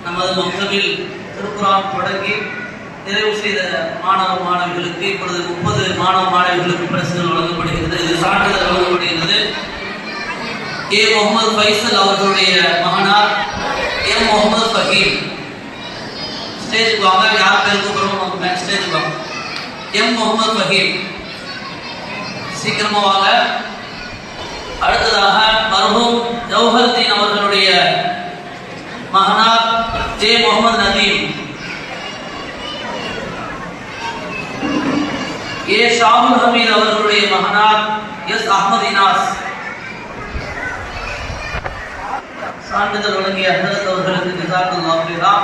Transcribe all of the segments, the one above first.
நமது மக்களில் திருக்குரான் தொடங்கி நிறைவு செய்த மாணவ மாணவிகளுக்கு இப்பொழுது 30 மாணவ மாணவிகளுக்கு பரிசுகள் வழங்கப்படுகிறது. இது சான்றிதழ் வழங்கப்படுகிறது. ஏ முகமது ஃபைசல் அவர்களுடைய மகனார் எம் முகமது ஃபஹீம். ஸ்டேஜுக்கு வாங்க, யார் பேர் கூப்பிடுறோம் ஸ்டேஜுக்கு வாங்க. எம் முகமது ஃபஹீம் சீக்கிரமா வாங்க. அடுத்ததாக மர்ஹூம் ஜௌஹர்தீன் அவர்களுடைய மகனார் ஜே முகமது நதீம். ஏ ஷாகுல் ஹமீத் அவர்களுடைய மகனார் எஸ் அஹ்மத் இனாஸ். சான்றிதழ் வழங்கிய ஹஜ்ரத் அவர்களுக்கு ஜஸாக்கல்லாஹு ஹைரா.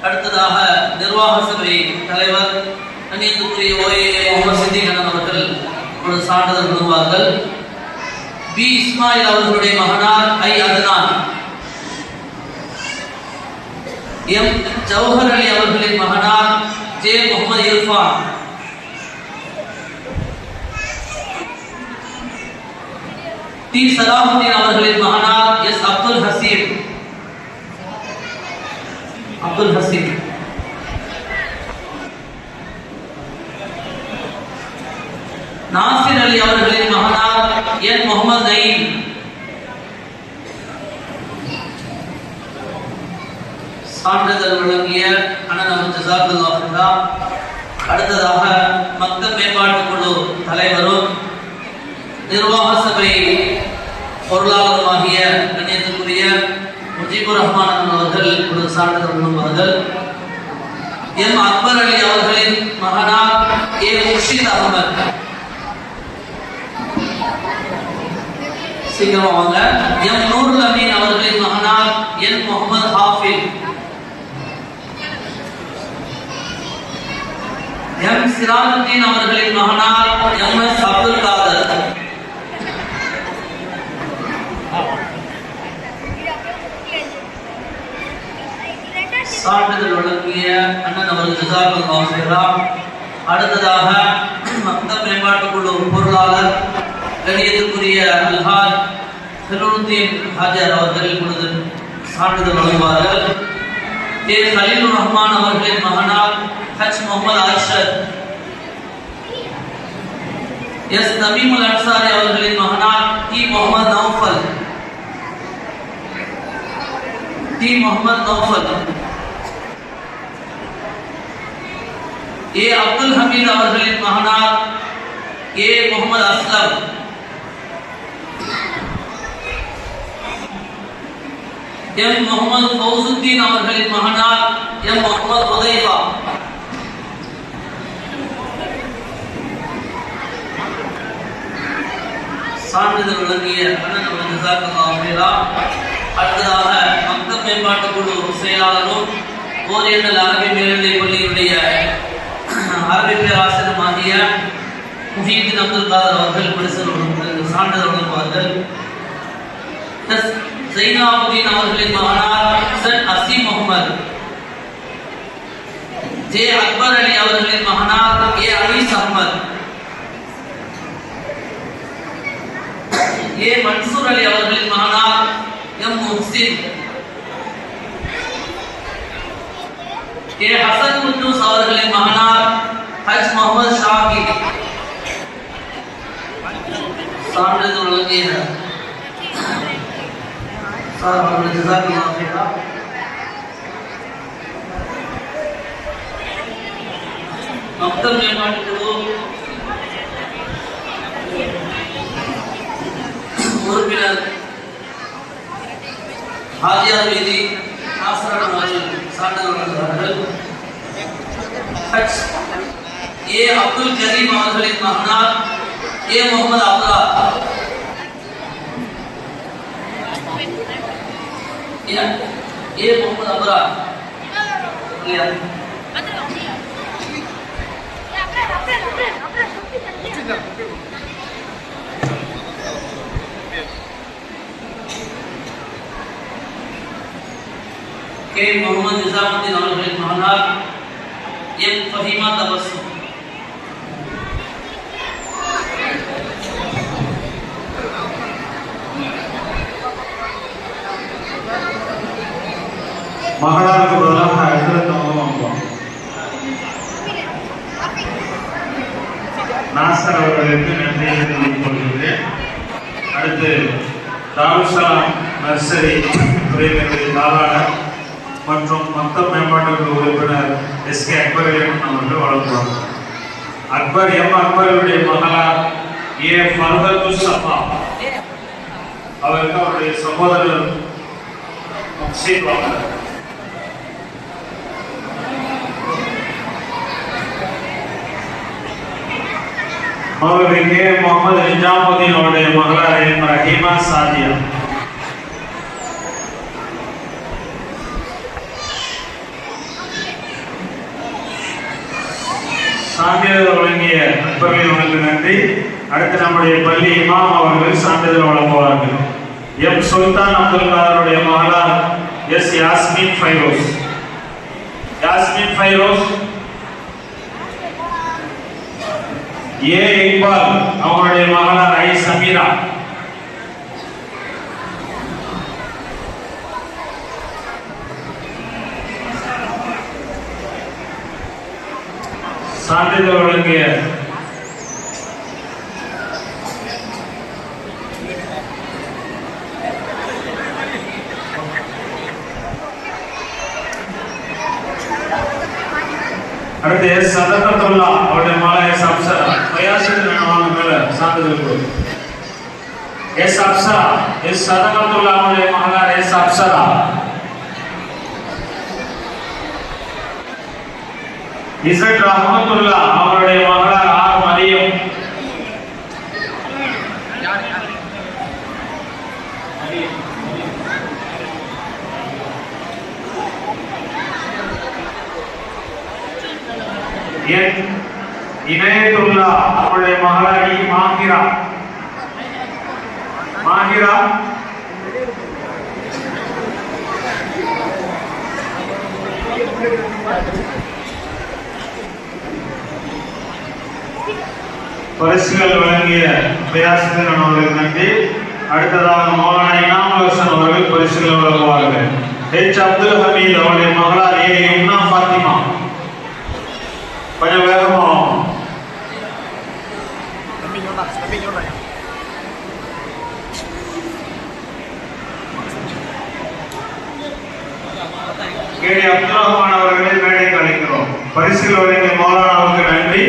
அடுத்ததாக நிர்வாக சபை தலைவர் கண்ணியத்துக்குரிய ஓஏஏ முகமது சித்திக் அண்ணன் அவர்கள் ஒரு சான்றிதழ் வழங்குவார்கள். பி இஸ்மாயில் அவர்களுடைய மகனார் ஐ அத்னான். எம் ஜௌஹர் அலி அவர்களின் மகனார் ஜே முகமது இர்ஃபான். டி சலாஹுதீன் அவர்களின் மகனார் எஸ் அப்துல் ஹசீம். நாசிர் அலி அவர்களின் மகனார் என் முகமது நயீம். சான்றிதழ் வழங்கிய அண்ணன் ஜஸாக்கல்லாஹு ஹைரா. அடுத்ததாக மக்தப் மேம்பாட்டு குழு தலைவரும் நிர்வாக சபை பொருளாளருமாகிய கண்ணியத்துக்குரிய முஜீபுர் ரஹ்மான் அவர்கள் ஒரு சான்றிதழ் வழங்குவார்கள். எம் அக்பர் அலி அவர்களின் மகனார் ஏ முர்ஷித் அகமது. சீக்கிரமா வாங்க. எம் நூருல் அமீன் அவர்களின் மகனார் என் முகமது ஹாஃபில். எம் சிராஜுத்தீன் அவர்களின் மகனார் எம் எஸ் அப்துல் காதர். சான்றிதழ் வழங்கிய அண்ணன் அவர்கள் ஜஸாக்கல்லாஹு ஹைரா. அடுத்ததாக மக்தப் மேம்பாட்டு குழு பொருளாளர் கண்ணியத்துக்குரிய அல்ஹாஜ் ஹிலுருத்தீன் ஹாஜர் அவர்கள் இப்பொழுது சான்றிதழ் வழங்குவார்கள். ஏ கலீலுர் ரஹ்மான் அவர்களின் மகனார் ஹஜ் முகமது அர்ஷத். எஸ் தமீமுல் அன்சாரி அவர்களின் மகனார் டி முகமது நௌஃபல். ஏ அப்துல் ஹமீத் அவர்களின் மகனார் ஏ முகமது அஸ்லம். எம் முகமது ஃபௌசுத்தீன் அவர்களின் மகனார் எம் முகமது ஹுதைஃபா. சான்றிதழ் வழங்கிய அண்ணன் அவர்கள் ஜஸாக்கல்லாஹு ஹைரா. அடுத்ததாக மக்தப் மேம்பாட்டு குழு செயலாளரும் ஓரியண்டல் அரபி மேல்நிலைப் பள்ளியுடைய அரபி பேராசிரியருமாகிய முஹீதீன் அப்துல் காதர் அவர்கள் சான்றிதழ் வழங்குவார்கள். ஜைனாபுதீன் அவர்களின் மகனார் சன் அசீம் முகமது. ஜே அக்பர் அலி அவர்களின் மகனார் ஏ அனீஸ் அஹ்மத். ஏ மன்சூர் அலி அவர்களின் மகனார் எம் முஹ்சின். ஏ ஹசன் குன்னூஸ் அவர்களின் மகனார் ஹஜ் முகமது ஷாகிர். சான்றிதழ் வழங்கிய ஜஸாக்கல்லாஹு ஹைரா. மக்தப் மேம்பாட்டு குழு உறுப்பினர் ஹாஜியார் வீதி நாசரன் அவர்கள் சான்றிதழ் வழங்குகிறார்கள். ஏ அப்துல் கரீம் அவர்களின் மகனார் ஏ முகமது அப்துல்லா. ஏ முகமது அப்துல்லா கே முகமது நிசாமுதீன் அவர்களின் மகனார் எம் ஃபஹீமா தபஸ்ஸும். மகளாருக்கு பதிலாக ஹஜ்ரத் வாங்குவோம். நாசர் அவர்களுக்கு நன்றியை தெரிவித்துக் கொள்கிறேன். அடுத்து தாருசலாம் நர்சரி துறையினுடைய தாளாளர் மற்றும் மொத்த மேம்பாட்டு உறுப்பினர் எஸ்கே அக்பரின் அவர்கள் வழங்குவார். அக்பர் எம் அக்பருடைய மகளார் ஏ ஃபர்ஹத்து சஃபா அவருக்கு அவருடைய சகோதரர் முக்சீத் வாங்குகிறார். மௌலவி முகமது நிஜாமுதீன் அவருடைய மகளார் எம் ரஹீமா சாதியா. சான்றிதழ் வழங்கிய நண்பர்களுக்கு நன்றி. அடுத்து நம்முடைய பள்ளி இமாம் அவர்கள் சான்றிதழ் வழங்குவார்கள். எம் சுல்தான் அப்துல் காதருடைய மகளார் எஸ் யாஸ்மின் ஃபைரோஸ். யாஸ்மின் ஃபைரோஸ். ஏ இக்பால் அவருடைய மகளார் ஐ சமீரா. சான்றிதழ் வழங்கிய அடுத்து எஸ் சதகத்துல்லா அவருடைய மகளார் எஸ் அப்சரா. சான்றிதழ் கொடு. எஸ் அப்சரா எஸ் சதகத்துல்லா அவருடைய மகளார் எஸ் அப்சரா. இசட் ரஹமத்துல்லா அவருடைய மகளார் ஆர் மரியம். என் இனயத்துல்லா அவருடைய மகளார் மாஹிரா. மாஹிரா. பரிசுகள் வழங்கிய பிரயாசத்தின் அவர்களுக்கு நன்றி. அடுத்ததாக மௌலானா இனாம் ஹசன் அவர்கள் பரிசுகள் வழங்குவார்கள். எச் அப்துல் ஹமீத் அவருடைய மகளார் ஏ யும்னா ஃபாத்திமா. கொஞ்சம் வேகமாகும். கேடி அப்துல் ரஹ்மான் அவர்களை மேடைக்கு அழைக்கிறோம். பரிசுகள் வழங்கிய மௌலானாவுக்கு நன்றி.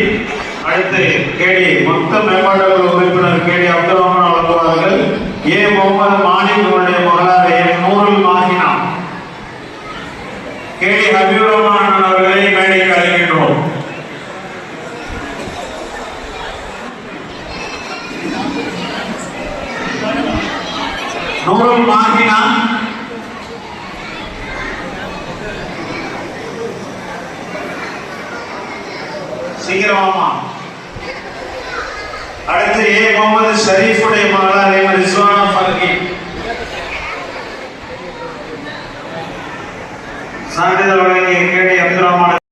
அடுத்து கேடி மொத்த மேம்பாட்டு உறுப்பினர் கேடி அப்துல் ரஹ்மான் வழங்குவார்கள். ஏ முகமது மாலிக் அவருடைய மகளார் ஏ நூருல் மாஹினா. கேடி ஹபீபுர் ரஹ்மான் அவர்களை மேடைக்கு அழைக்கின்றோம். நூருல் மாஹினா. சீக்கிரமாமா. அடுத்து ஏ முகமது ஷரீஃபுடைய மகளார் எம் ரிஸ்வானா ஃபர்கி. சான்றிதழ் வழங்கிய கேடி அப்துல் ரஹ்மான்